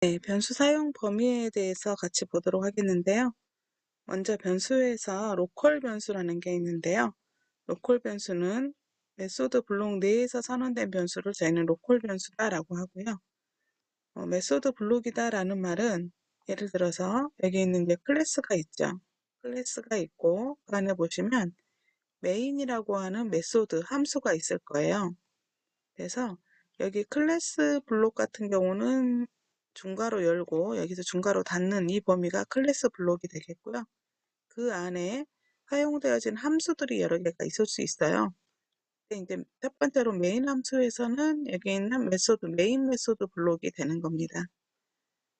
네, 변수 사용 범위에 대해서 같이 보도록 하겠는데요. 먼저 변수에서 로컬 변수라는 게 있는데요. 로컬 변수는 메소드 블록 내에서 선언된 변수를 저희는 로컬 변수다라고 하고요. 메소드 블록이다라는 말은 예를 들어서 여기 있는 게 클래스가 있죠. 클래스가 있고 그 안에 보시면 메인이라고 하는 메소드 함수가 있을 거예요. 그래서 여기 클래스 블록 같은 경우는 중괄호 열고 여기서 중괄호 닫는 이 범위가 클래스 블록이 되겠고요. 그 안에 사용되어진 함수들이 여러 개가 있을 수 있어요. 근데 이제 첫 번째로 메인 함수에서는 여기 있는 메소드, 메인 메소드 블록이 되는 겁니다.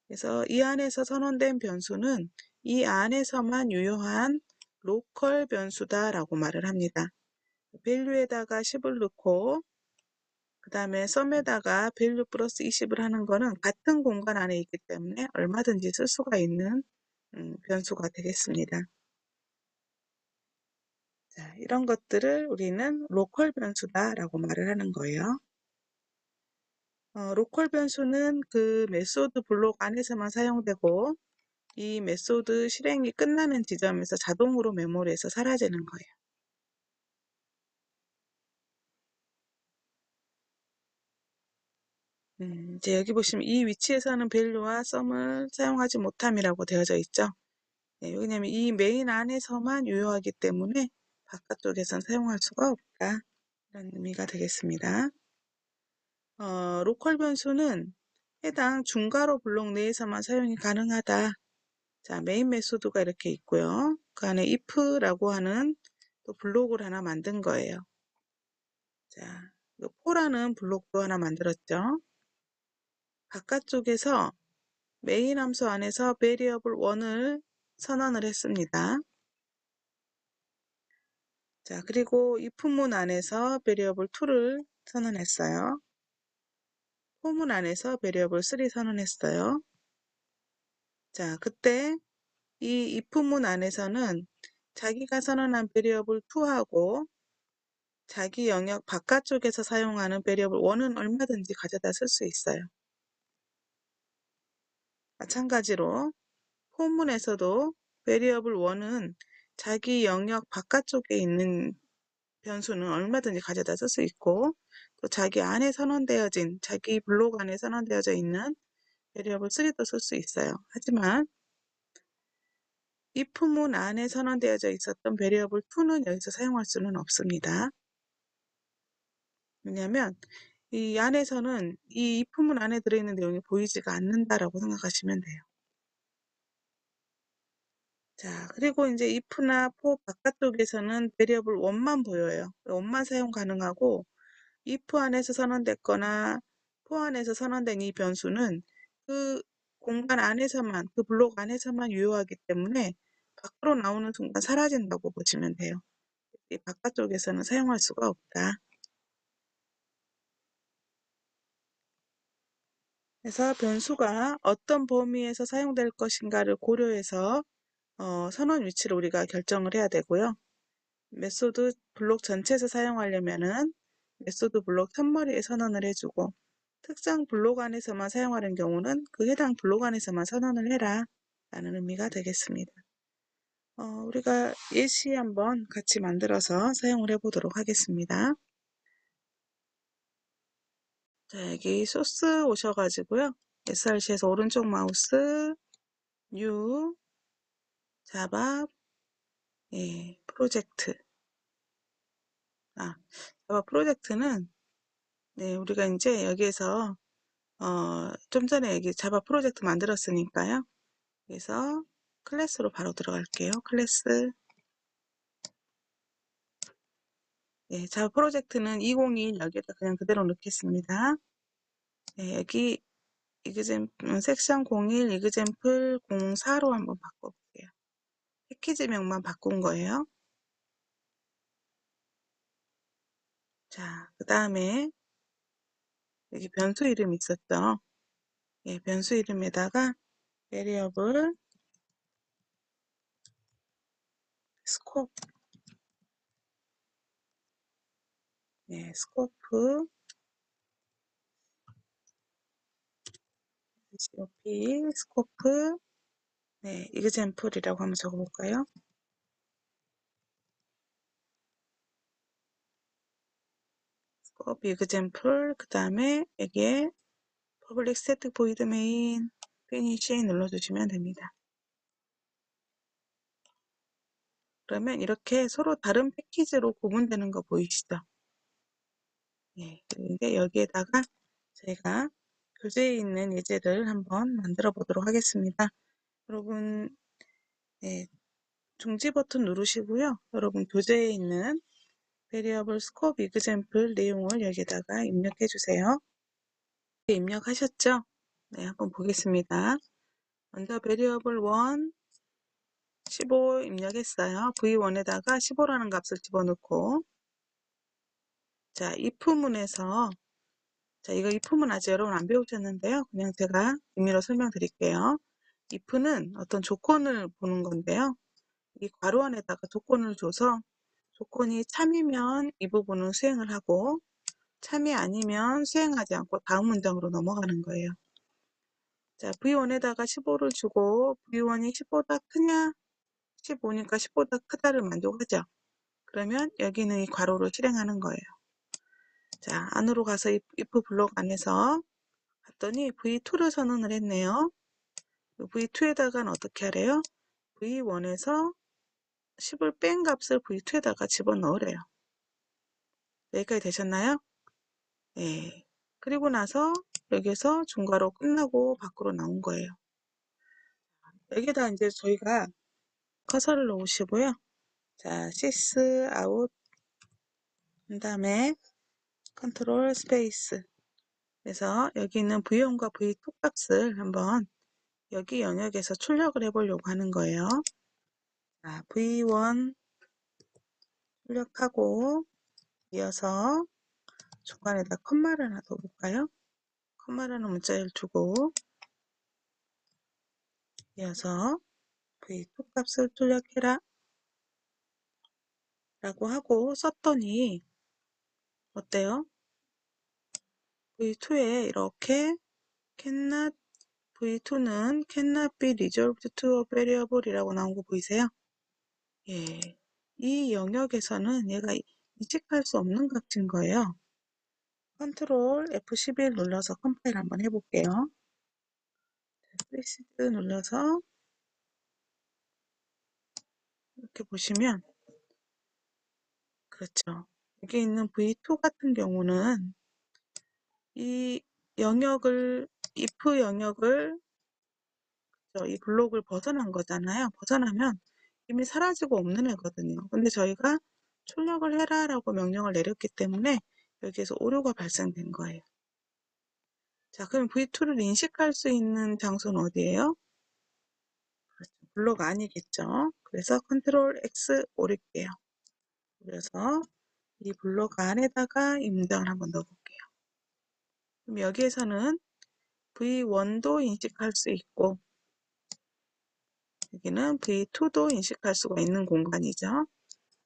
그래서 이 안에서 선언된 변수는 이 안에서만 유효한 로컬 변수다라고 말을 합니다. 밸류에다가 10을 넣고 그 다음에 썸에다가 밸류 플러스 20을 하는 거는 같은 공간 안에 있기 때문에 얼마든지 쓸 수가 있는 변수가 되겠습니다. 자, 이런 것들을 우리는 로컬 변수다라고 말을 하는 거예요. 로컬 변수는 그 메소드 블록 안에서만 사용되고 이 메소드 실행이 끝나는 지점에서 자동으로 메모리에서 사라지는 거예요. 이제 여기 보시면 이 위치에서는 밸류와 썸을 사용하지 못함이라고 되어져 있죠. 네, 왜냐면 이 메인 안에서만 유효하기 때문에 바깥쪽에선 사용할 수가 없다. 이런 의미가 되겠습니다. 로컬 변수는 해당 중괄호 블록 내에서만 사용이 가능하다. 자, 메인 메소드가 이렇게 있고요. 그 안에 if라고 하는 또 블록을 하나 만든 거예요. 자, for라는 블록도 하나 만들었죠. 바깥쪽에서 메인 함수 안에서 variable 1을 선언을 했습니다. 자, 그리고 if문 안에서 variable 2를 선언했어요. for문 안에서 variable 3 선언했어요. 자, 그때 이 if문 안에서는 자기가 선언한 variable 2하고 자기 영역 바깥쪽에서 사용하는 variable 1은 얼마든지 가져다 쓸 수 있어요. 마찬가지로 for문에서도 variable 1은 자기 영역 바깥쪽에 있는 변수는 얼마든지 가져다 쓸 수 있고 또 자기 안에 선언되어진 자기 블록 안에 선언되어져 있는 variable 3도 쓸 수 있어요. 하지만 if문 안에 선언되어져 있었던 variable 2는 여기서 사용할 수는 없습니다. 왜냐하면 이 안에서는 이 if문 안에 들어있는 내용이 보이지가 않는다라고 생각하시면 돼요. 자, 그리고 이제 if나 for 바깥쪽에서는 variable 1만 보여요. 1만 사용 가능하고 if 안에서 선언됐거나 for 안에서 선언된 이 변수는 그 공간 안에서만, 그 블록 안에서만 유효하기 때문에 밖으로 나오는 순간 사라진다고 보시면 돼요. 이 바깥쪽에서는 사용할 수가 없다. 그래서 변수가 어떤 범위에서 사용될 것인가를 고려해서 선언 위치를 우리가 결정을 해야 되고요. 메소드 블록 전체에서 사용하려면은 메소드 블록 첫머리에 선언을 해주고 특정 블록 안에서만 사용하는 경우는 그 해당 블록 안에서만 선언을 해라 라는 의미가 되겠습니다. 우리가 예시 한번 같이 만들어서 사용을 해보도록 하겠습니다. 자, 여기 소스 오셔가지고요. src에서 오른쪽 마우스 뉴 자바 프로젝트 자바 프로젝트는 네, 우리가 이제 여기에서 좀 전에 여기 자바 프로젝트 만들었으니까요. 그래서 클래스로 바로 들어갈게요. 클래스 자바 프로젝트는 201 여기에다 그냥 그대로 넣겠습니다. 네, 여기 섹션 01 이그젬플 04로 한번 바꿔볼게요. 패키지명만 바꾼 거예요. 자, 그 다음에 여기 변수 이름 있었죠? 변수 이름에다가 variable scope, scope COP, 스코프, 네, example이라고 한번 적어볼까요? scope example, 그 다음에 여기에 public static void main, finish 눌러주시면 됩니다. 그러면 이렇게 서로 다른 패키지로 구분되는 거 보이시죠? 네, 그런데 여기에다가 저희가 교재에 있는 예제를 한번 만들어 보도록 하겠습니다. 여러분, 네, 중지 버튼 누르시고요. 여러분 교재에 있는 variable scope example 내용을 여기다가 입력해 주세요. 입력하셨죠? 네, 한번 보겠습니다. 먼저 variable 1 15 입력했어요. v1에다가 15라는 값을 집어넣고, 자, if문에서, 자, 이거 if문 아직 여러분 안 배우셨는데요. 그냥 제가 임의로 설명드릴게요. if는 어떤 조건을 보는 건데요. 이 괄호 안에다가 조건을 줘서 조건이 참이면 이 부분은 수행을 하고, 참이 아니면 수행하지 않고 다음 문장으로 넘어가는 거예요. 자, v1에다가 15를 주고 v1이 10보다 크냐? 15니까 10보다 크다를 만족하죠. 그러면 여기는 이 괄호를 실행하는 거예요. 자, 안으로 가서 if 블록 안에서 봤더니 v2를 선언을 했네요. v2에다가는 어떻게 하래요? v1에서 10을 뺀 값을 v2에다가 집어넣으래요. 여기까지 되셨나요? 네. 그리고 나서 여기서 중괄호 끝나고 밖으로 나온 거예요. 여기다 이제 저희가 커서를 놓으시고요. 자, sys out 그 다음에 컨트롤 스페이스 그래서 여기 있는 v1과 v2 값을 한번 여기 영역에서 출력을 해보려고 하는 거예요. 자, v1 출력하고 이어서 중간에다 컴마를 하나 더 볼까요? 컴마라는 문자를 주고 이어서 v2 값을 출력해라 라고 하고 썼더니 어때요? v2에 이렇게 cannot v2는 cannot be resolved to a variable 이라고 나온 거 보이세요? 예. 이 영역에서는 얘가 인식할 수 없는 값인 거예요. 컨트롤 F11 눌러서 컴파일 한번 해볼게요. 프레시드 눌러서 이렇게 보시면 그렇죠. 여기 있는 V2 같은 경우는 이 영역을 if 영역을 이 블록을 벗어난 거잖아요. 벗어나면 이미 사라지고 없는 애거든요. 근데 저희가 출력을 해라 라고 명령을 내렸기 때문에 여기에서 오류가 발생된 거예요. 자, 그럼 V2를 인식할 수 있는 장소는 어디예요? 그렇죠. 블록 아니겠죠. 그래서 컨트롤 X 오릴게요. 그래서 이 블록 안에다가 이 문장을 한번 넣어볼게요. 그럼 여기에서는 V1도 인식할 수 있고 여기는 V2도 인식할 수가 있는 공간이죠.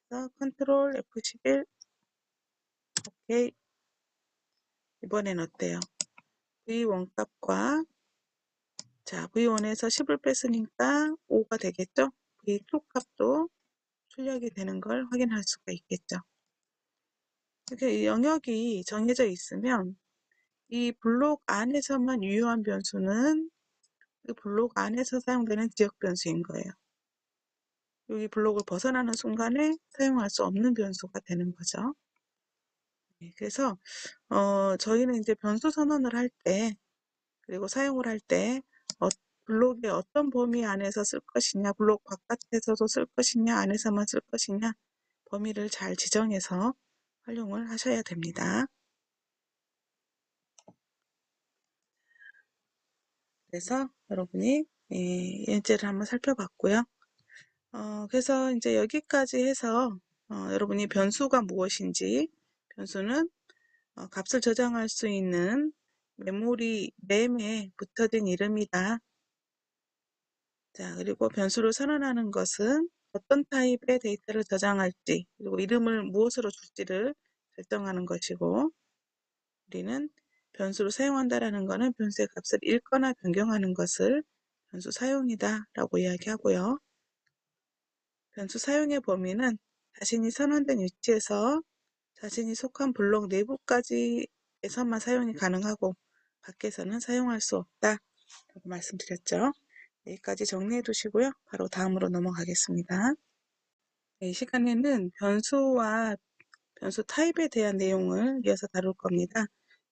그래서 컨트롤 F11 오케이. 이번엔 어때요? V1 값과 자 V1에서 10을 뺐으니까 5가 되겠죠? V2 값도 출력이 되는 걸 확인할 수가 있겠죠. 이렇게 영역이 정해져 있으면 이 블록 안에서만 유효한 변수는 그 블록 안에서 사용되는 지역 변수인 거예요. 여기 블록을 벗어나는 순간에 사용할 수 없는 변수가 되는 거죠. 네, 그래서 저희는 이제 변수 선언을 할 때 그리고 사용을 할 때 블록의 어떤 범위 안에서 쓸 것이냐, 블록 바깥에서도 쓸 것이냐, 안에서만 쓸 것이냐 범위를 잘 지정해서 활용을 하셔야 됩니다. 그래서 여러분이 예제를 한번 살펴봤고요. 그래서 이제 여기까지 해서 여러분이 변수가 무엇인지, 변수는 값을 저장할 수 있는 메모리 램에 붙어진 이름이다. 자, 그리고 변수를 선언하는 것은 어떤 타입의 데이터를 저장할지, 그리고 이름을 무엇으로 줄지를 결정하는 것이고, 우리는 변수로 사용한다라는 것은 변수의 값을 읽거나 변경하는 것을 변수 사용이다 라고 이야기하고요. 변수 사용의 범위는 자신이 선언된 위치에서 자신이 속한 블록 내부까지에서만 사용이 가능하고 밖에서는 사용할 수 없다 라고 말씀드렸죠. 여기까지 정리해 두시고요. 바로 다음으로 넘어가겠습니다. 이 시간에는 변수와 변수 타입에 대한 내용을 이어서 다룰 겁니다.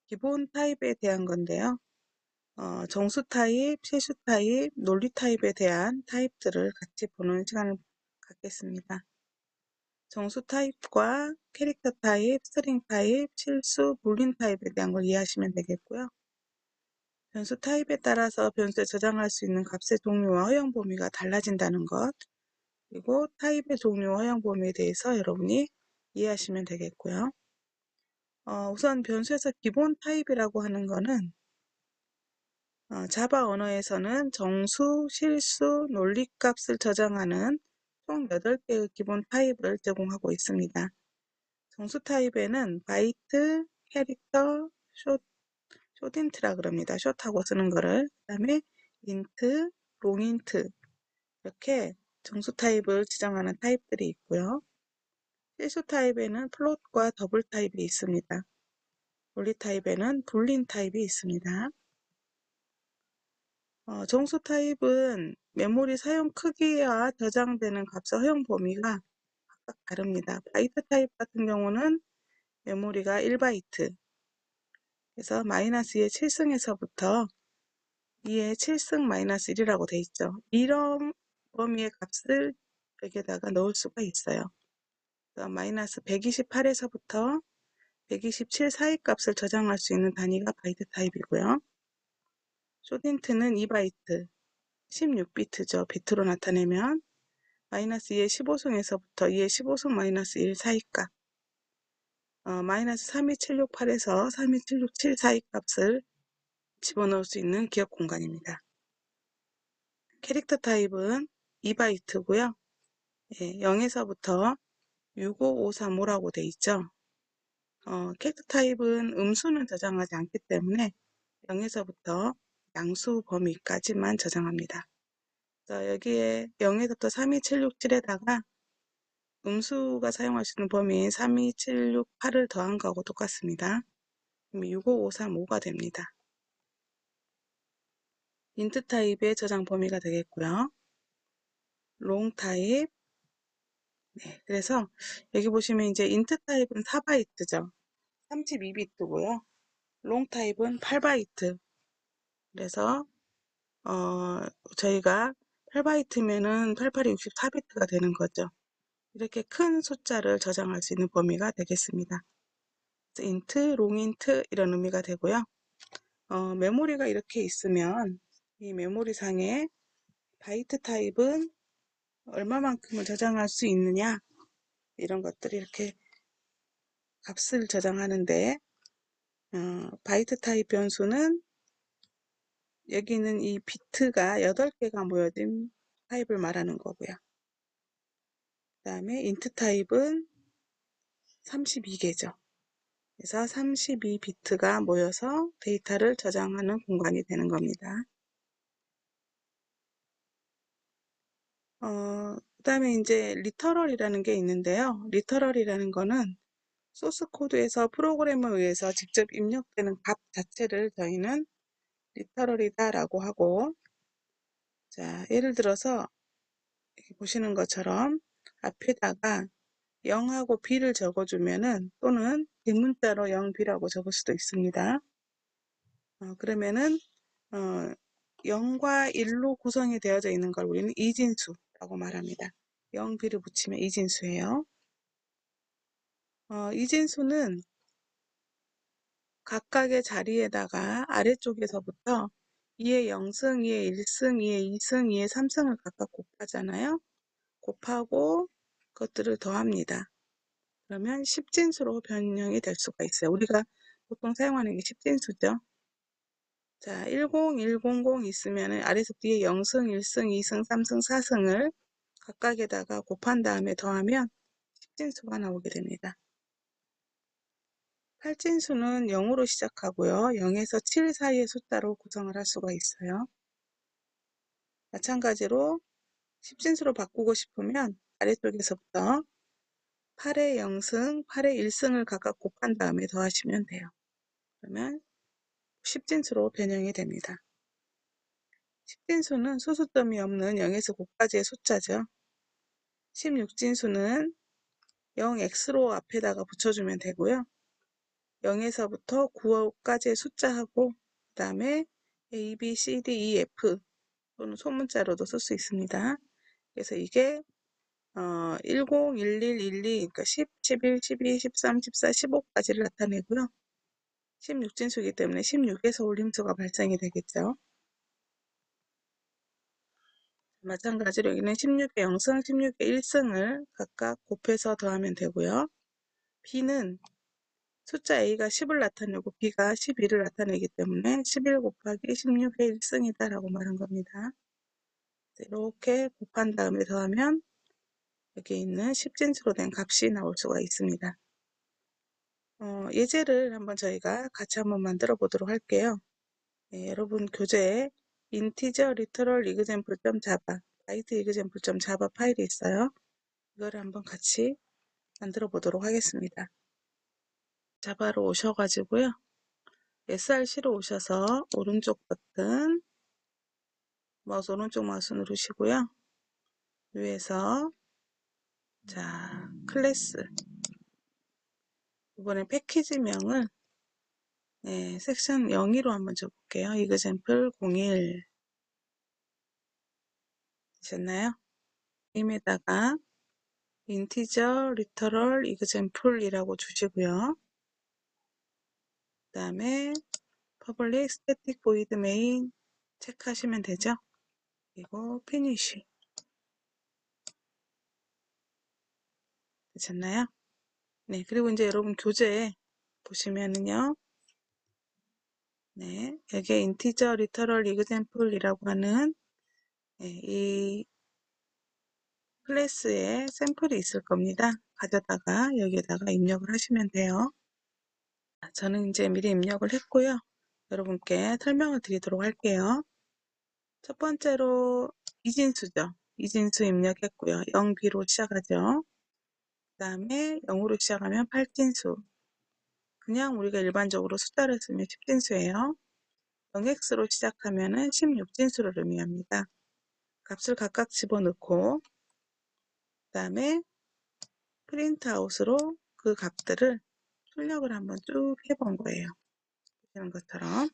기본 타입에 대한 건데요. 정수 타입, 실수 타입, 논리 타입에 대한 타입들을 같이 보는 시간을 갖겠습니다. 정수 타입과 캐릭터 타입, 스트링 타입, 실수, 불린 타입에 대한 걸 이해하시면 되겠고요. 변수 타입에 따라서 변수에 저장할 수 있는 값의 종류와 허용 범위가 달라진다는 것, 그리고 타입의 종류와 허용 범위에 대해서 여러분이 이해하시면 되겠고요. 우선 변수에서 기본 타입이라고 하는 거는 자바 언어에서는 정수, 실수, 논리값을 저장하는 총 8개의 기본 타입을 제공하고 있습니다. 정수 타입에는 바이트, 캐릭터, 숏인트라 그럽니다. 숏하고 쓰는 거를. 그 다음에 인트, 롱인트 이렇게 정수 타입을 지정하는 타입들이 있고요. 실수 타입에는 플롯과 더블 타입이 있습니다. 논리 타입에는 불린 타입이 있습니다. 정수 타입은 메모리 사용 크기와 저장되는 값의 허용 범위가 각각 다릅니다. 바이트 타입 같은 경우는 메모리가 1바이트, 그래서 -2의 7승에서부터 2의 7승 -1이라고 돼 있죠. 이런 범위의 값을 여기에다가 넣을 수가 있어요. -128에서부터 127 사이 값을 저장할 수 있는 단위가 바이트 타입이고요. 숏인트는 2바이트, 16비트죠. 비트로 나타내면 -2의 15승에서부터 2의 15승 -1 사이값, -3276.8에서 32767 사이 값을 집어넣을 수 있는 기억 공간입니다. 캐릭터 타입은 2바이트고요. 0에서부터 65535라고 돼 있죠. 캐릭터 타입은 음수는 저장하지 않기 때문에 0에서부터 양수 범위까지만 저장합니다. 여기에 0에서부터 32767에다가 음수가 사용할 수 있는 범위인 32768을 더한 거하고 똑같습니다. 그럼 65535가 됩니다. 인트 타입의 저장 범위가 되겠고요. 롱 타입. 네, 그래서 여기 보시면 이제 인트 타입은 4바이트죠. 32비트고요. 롱 타입은 8바이트. 그래서 저희가 8바이트면은 88이 64비트가 되는 거죠. 이렇게 큰 숫자를 저장할 수 있는 범위가 되겠습니다. 인트, 롱인트 이런 의미가 되고요. 메모리가 이렇게 있으면 이 메모리 상에 바이트 타입은 얼마만큼을 저장할 수 있느냐 이런 것들이 이렇게 값을 저장하는데 바이트 타입 변수는 여기 있는 이 비트가 8개가 모여진 타입을 말하는 거고요. 그 다음에 인트 타입은 32개죠. 그래서 32비트가 모여서 데이터를 저장하는 공간이 되는 겁니다. 그 다음에 이제 리터럴이라는 게 있는데요. 리터럴이라는 거는 소스 코드에서 프로그램에 의해서 직접 입력되는 값 자체를 저희는 리터럴이다라고 하고, 자, 예를 들어서 여기 보시는 것처럼 앞에다가 0하고 b를 적어주면은 또는 빈문자로 0b라고 적을 수도 있습니다. 그러면은 0과 1로 구성이 되어져 있는 걸 우리는 이진수라고 말합니다. 0, b를 붙이면 이진수예요. 이진수는 각각의 자리에다가 아래쪽에서부터 2의 0승, 2의 1승, 2의 2승, 2의 3승을 각각 곱하잖아요. 곱하고 그것들을 더합니다. 그러면 10진수로 변형이 될 수가 있어요. 우리가 보통 사용하는 게 10진수죠. 자, 10, 100 있으면 아래에서 뒤에 0승, 1승, 2승, 3승, 4승을 각각에다가 곱한 다음에 더하면 10진수가 나오게 됩니다. 팔진수는 0으로 시작하고요. 0에서 7 사이의 숫자로 구성을 할 수가 있어요. 마찬가지로 10진수로 바꾸고 싶으면 아래쪽에서부터 8의 0승, 8의 1승을 각각 곱한 다음에 더하시면 돼요. 그러면 10진수로 변형이 됩니다. 10진수는 소수점이 없는 0에서 9까지의 숫자죠. 16진수는 0x로 앞에다가 붙여주면 되고요. 0에서부터 9까지의 숫자하고 그 다음에 A, B, C, D, E, F 또는 소문자로도 쓸 수 있습니다. 그래서 이게 10, 11, 12, 그러니까 10, 11, 12, 13, 14, 15까지를 나타내고요. 16진수이기 때문에 16에서 올림수가 발생이 되겠죠. 마찬가지로 여기는 16의 0승, 16의 1승을 각각 곱해서 더하면 되고요. B는 숫자 A가 10을 나타내고 B가 12를 나타내기 때문에 11 곱하기 16의 1승이다 라고 말한 겁니다. 이렇게 곱한 다음에 더하면 여기 있는 10진수로 된 값이 나올 수가 있습니다. 예제를 한번 저희가 같이 한번 만들어 보도록 할게요. 네, 여러분 교재에 integer literal example.java, byte example.java 파일이 있어요. 이거를 한번 같이 만들어 보도록 하겠습니다. 자바로 오셔가지고요. src로 오셔서 오른쪽 버튼, 오른쪽 마우스 누르시고요. 위에서 자 클래스, 이번에 패키지명을 섹션 02로 한번 줘볼게요. example 01 되셨나요? 임에다가 integer literal example이라고 주시고요. 그 다음에 public static void main 체크하시면 되죠. 그리고 finish 되셨나요? 네, 그리고 이제 여러분 교재에 보시면은요. 네, 여기에 integer literal example이라고 하는 이 클래스의 샘플이 있을 겁니다. 가져다가 여기에다가 입력을 하시면 돼요. 저는 이제 미리 입력을 했고요. 여러분께 설명을 드리도록 할게요. 첫 번째로 이진수죠. 이진수 입력했고요. 0B로 시작하죠. 그 다음에 0으로 시작하면 8진수. 그냥 우리가 일반적으로 숫자를 쓰면 10진수예요. 0x로 시작하면 16진수를 의미합니다. 값을 각각 집어넣고 그 다음에 프린트아웃으로 그 값들을 출력을 한번 쭉 해본 거예요. 보시는 것처럼.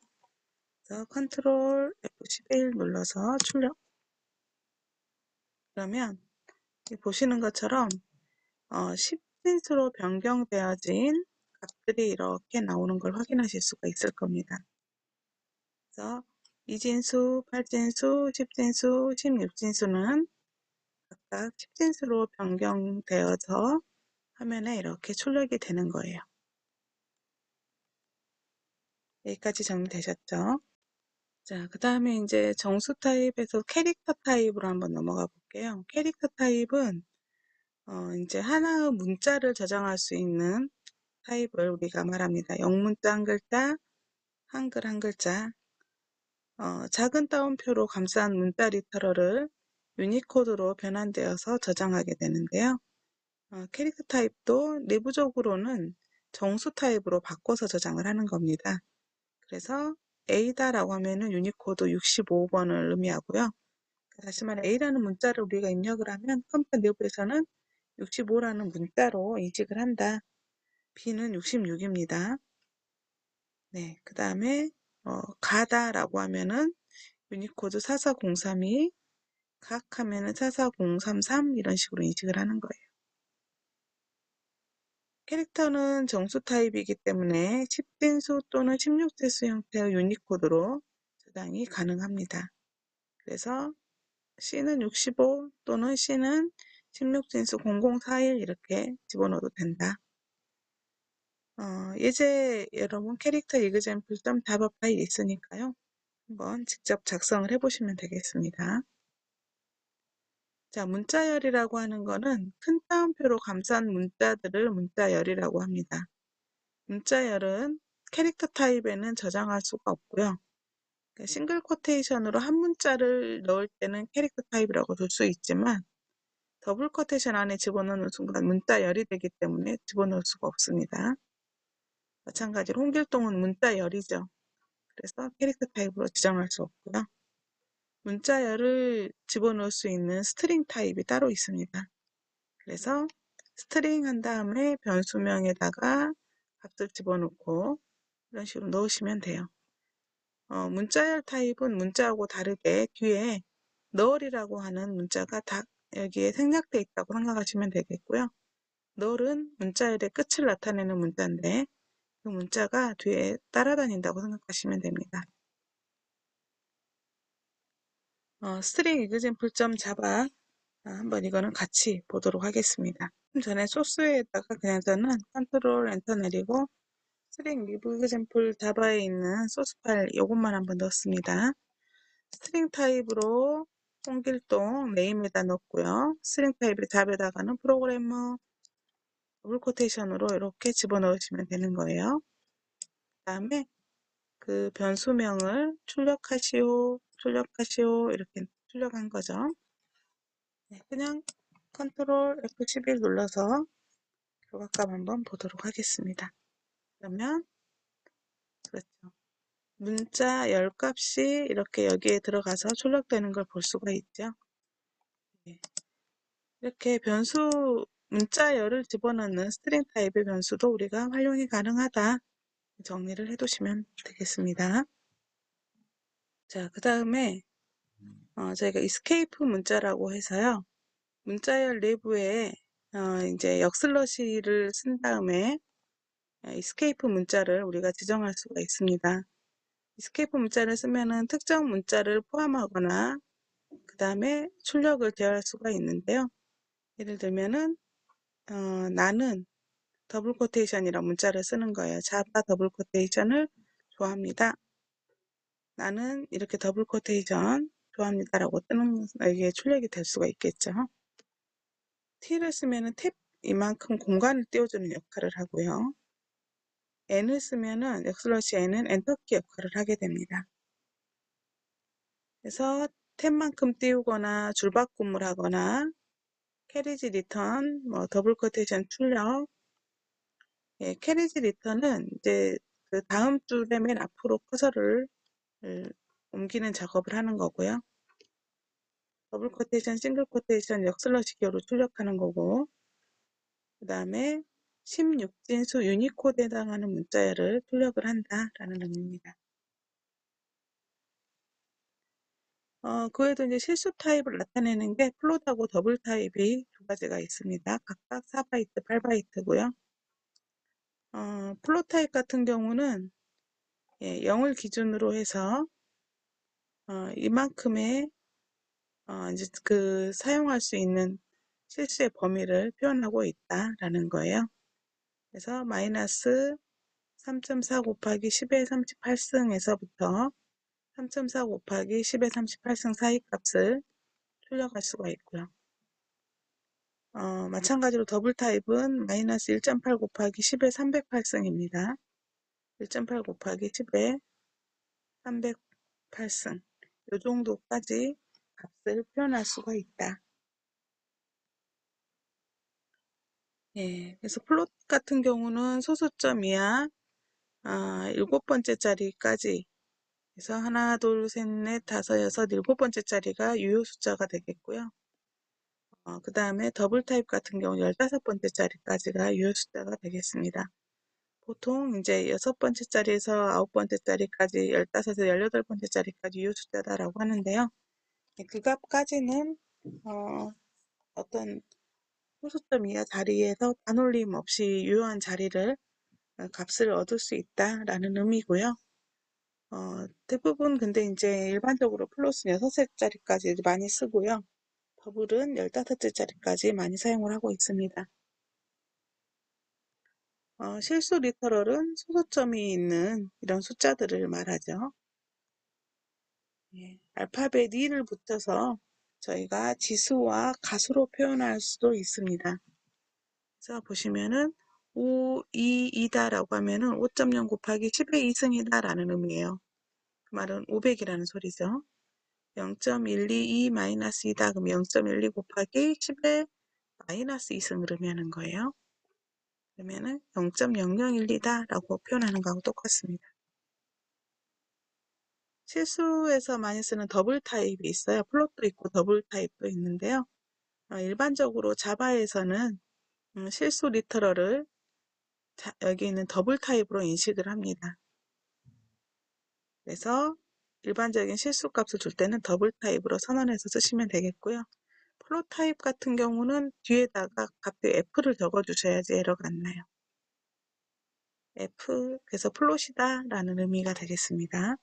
그래서 컨트롤 F11 눌러서 출력. 그러면 보시는 것처럼 10진수로 변경되어진 값들이 이렇게 나오는 걸 확인하실 수가 있을 겁니다. 그래서 2진수, 8진수, 10진수, 16진수는 각각 10진수로 변경되어서 화면에 이렇게 출력이 되는 거예요. 여기까지 정리되셨죠? 자, 그 다음에 이제 정수 타입에서 캐릭터 타입으로 한번 넘어가 볼게요. 캐릭터 타입은 이제 하나의 문자를 저장할 수 있는 타입을 우리가 말합니다. 영문자 한 글자, 한글 한 글자, 작은 따옴표로 감싼 문자 리터럴을 유니코드로 변환되어서 저장하게 되는데요. 캐릭터 타입도 내부적으로는 정수 타입으로 바꿔서 저장을 하는 겁니다. 그래서 A다라고 하면은 유니코드 65번을 의미하고요. 다시 말해 A라는 문자를 우리가 입력을 하면 컴퓨터 내부에서는 65라는 문자로 인식을 한다. B는 66입니다. 네, 그 다음에 가다라고 하면은 유니코드 44032, 각 하면은 44033 이런 식으로 인식을 하는 거예요. 캐릭터는 정수 타입이기 때문에 10진수 또는 16진수 형태의 유니코드로 저장이 가능합니다. 그래서 C는 65 또는 C는 16진수 0041 이렇게 집어넣어도 된다. 예제 여러분 캐릭터 example.java 파일이 있으니까요. 한번 직접 작성을 해보시면 되겠습니다. 자, 문자열이라고 하는 거는 큰 따옴표로 감싼 문자들을 문자열이라고 합니다. 문자열은 캐릭터 타입에는 저장할 수가 없고요. 그러니까 싱글 코테이션으로 한 문자를 넣을 때는 캐릭터 타입이라고 둘 수 있지만 더블 코테이션 안에 집어넣는 순간 문자열이 되기 때문에 집어넣을 수가 없습니다. 마찬가지로 홍길동은 문자열이죠. 그래서 캐릭터 타입으로 지정할 수 없고요. 문자열을 집어넣을 수 있는 스트링 타입이 따로 있습니다. 그래서 스트링 한 다음에 변수명에다가 값을 집어넣고 이런 식으로 넣으시면 돼요. 문자열 타입은 문자하고 다르게 뒤에 널이라고 하는 문자가 다 여기에 생략되어 있다고 생각하시면 되겠고요. 널은 문자열의 끝을 나타내는 문자인데 그 문자가 뒤에 따라다닌다고 생각하시면 됩니다. 스트링 example.java 한번 이거는 같이 보도록 하겠습니다. 좀 전에 소스에다가 그냥 저는 컨트롤 엔터 내리고 스트링 리브 example java에 있는 소스 파일 이것만 한번 넣었습니다. 스트링 타입으로 홍길동 네임에다 넣었고요. 스트링 타입의 잡에다가는 프로그래머 더블 코테이션으로 이렇게 집어넣으시면 되는 거예요. 그 다음에 그 변수명을 출력하시오 이렇게 출력한 거죠. 네, 그냥 컨트롤 F11 눌러서 교각값 한번 보도록 하겠습니다. 그러면 그렇죠. 문자 열 값이 이렇게 여기에 들어가서 출력되는 걸 볼 수가 있죠. 네. 이렇게 변수 문자열을 집어넣는 스트링 타입의 변수도 우리가 활용이 가능하다. 정리를 해두시면 되겠습니다. 자, 그 다음에 저희가 escape 문자라고 해서요. 문자열 내부에 이제 역슬러시를 쓴 다음에 escape 문자를 우리가 지정할 수가 있습니다. escape 문자를 쓰면은 특정 문자를 포함하거나 그 다음에 출력을 제어할 수가 있는데요. 예를 들면은 나는 더블 코테이션이란 문자를 쓰는 거예요. 자바 더블 코테이션을 좋아합니다. 나는 이렇게 더블 코테이션 좋아합니다라고 뜨는 이게 출력이 될 수가 있겠죠. t를 쓰면은 탭 이만큼 공간을 띄워주는 역할을 하고요. n을 쓰면은 역슬러시 n은 엔터키 역할을 하게 됩니다. 그래서 탭만큼 띄우거나 줄바꿈을 하거나 캐리지 리턴, 뭐 더블 코테이션 출력, 캐리지 리턴은 이제 그 다음 줄의 맨 앞으로 커서를 옮기는 작업을 하는 거고요. 더블 코테이션, 싱글 코테이션, 역슬러시 기호로 출력하는 거고, 그 다음에 16진수 유니코드에 해당하는 문자열을 출력을 한다라는 의미입니다. 그 외에도 이제 실수 타입을 나타내는 게 플롯하고 더블 타입이 두 가지가 있습니다. 각각 4바이트, 8바이트고요. 플롯 타입 같은 경우는 0을 기준으로 해서 이만큼의 이제 그 사용할 수 있는 실수의 범위를 표현하고 있다라는 거예요. 그래서 마이너스 3.4 곱하기 10의 38승에서부터 3.4 곱하기 10의 38승 사이 값을 출력할 수가 있고요. 마찬가지로 더블 타입은 마이너스 1.8 곱하기 10의 308승입니다. 1.8 곱하기 10의 308승 이 정도까지 값을 표현할 수가 있다. 그래서 플롯 같은 경우는 소수점 이하 7번째 자리까지 그래서 하나, 둘, 셋, 넷, 다섯, 여섯, 7번째 자리가 유효 숫자가 되겠고요. 그 다음에 더블 타입 같은 경우 15번째 자리까지가 유효 숫자가 되겠습니다. 보통 이제 6번째 자리에서 9번째 자리까지 15에서 18번째 자리까지 유효 숫자다라고 하는데요. 그 값까지는 어떤 소수점 이하 자리에서 반올림 없이 유효한 자리를 값을 얻을 수 있다라는 의미고요. 대부분 근데 이제 일반적으로 플롯은 6자리까지 많이 쓰고요. 더블은 15자리까지 많이 사용을 하고 있습니다. 실수 리터럴은 소수점이 있는 이런 숫자들을 말하죠. 알파벳 2를 붙여서 저희가 지수와 가수로 표현할 수도 있습니다. 그래서 보시면은 5, 2, 2다라고 하면은 5.0 곱하기 10의 2승이다라는 의미예요. 그 말은 500이라는 소리죠. 0.122 마이너스 2다 그럼 0.12 곱하기 10의 마이너스 2승을 의미하는 거예요. 그러면은 0.0012다라고 표현하는 거하고 똑같습니다. 실수에서 많이 쓰는 더블 타입이 있어요. 플롯도 있고 더블 타입도 있는데요. 일반적으로 자바에서는 실수 리터럴을 여기 있는 더블 타입으로 인식을 합니다. 그래서 일반적인 실수 값을 줄 때는 더블 타입으로 선언해서 쓰시면 되겠고요. 플롯 타입 같은 경우는 뒤에다가 값에 F를 적어주셔야지 에러가 안 나요. F, 그래서 플롯이다 라는 의미가 되겠습니다.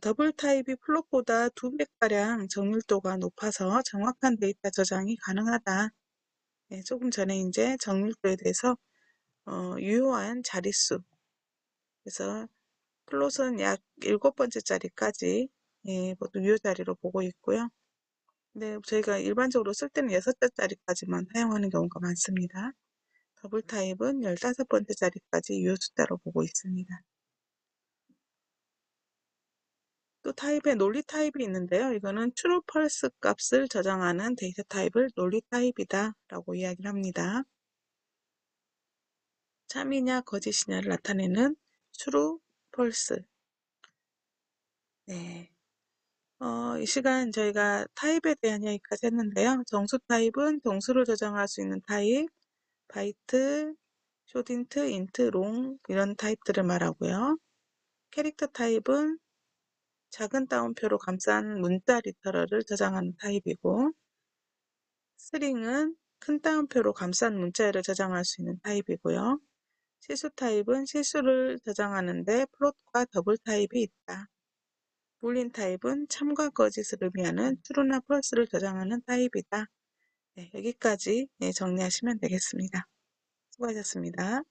더블 타입이 플롯보다 2배가량 정밀도가 높아서 정확한 데이터 저장이 가능하다. 네, 조금 전에 이제 정밀도에 대해서 유효한 자릿수, 그래서 플롯은 약 7번째 자리까지 보통 유효 자리로 보고 있고요. 근데 저희가 일반적으로 쓸 때는 6자리까지만 사용하는 경우가 많습니다. 더블 타입은 15번째 자리까지 유효 숫자로 보고 있습니다. 또 타입에 논리 타입이 있는데요. 이거는 true, false 값을 저장하는 데이터 타입을 논리 타입이다 라고 이야기를 합니다. 참이냐 거짓이냐를 나타내는 true, false. 네. 이 시간 저희가 타입에 대한 이야기까지 했는데요. 정수 타입은 정수를 저장할 수 있는 타입, 바이트, 쇼딘트, 인트, 롱 이런 타입들을 말하고요. 캐릭터 타입은 작은 따옴표로 감싼 문자 리터럴을 저장하는 타입이고, 스트링은 큰 따옴표로 감싼 문자를 저장할 수 있는 타입이고요. 실수 타입은 실수를 저장하는데 플롯과 더블 타입이 있다. 불린 타입은 참과 거짓을 의미하는 true나 false를 저장하는 타입이다. 네, 여기까지 정리하시면 되겠습니다. 수고하셨습니다.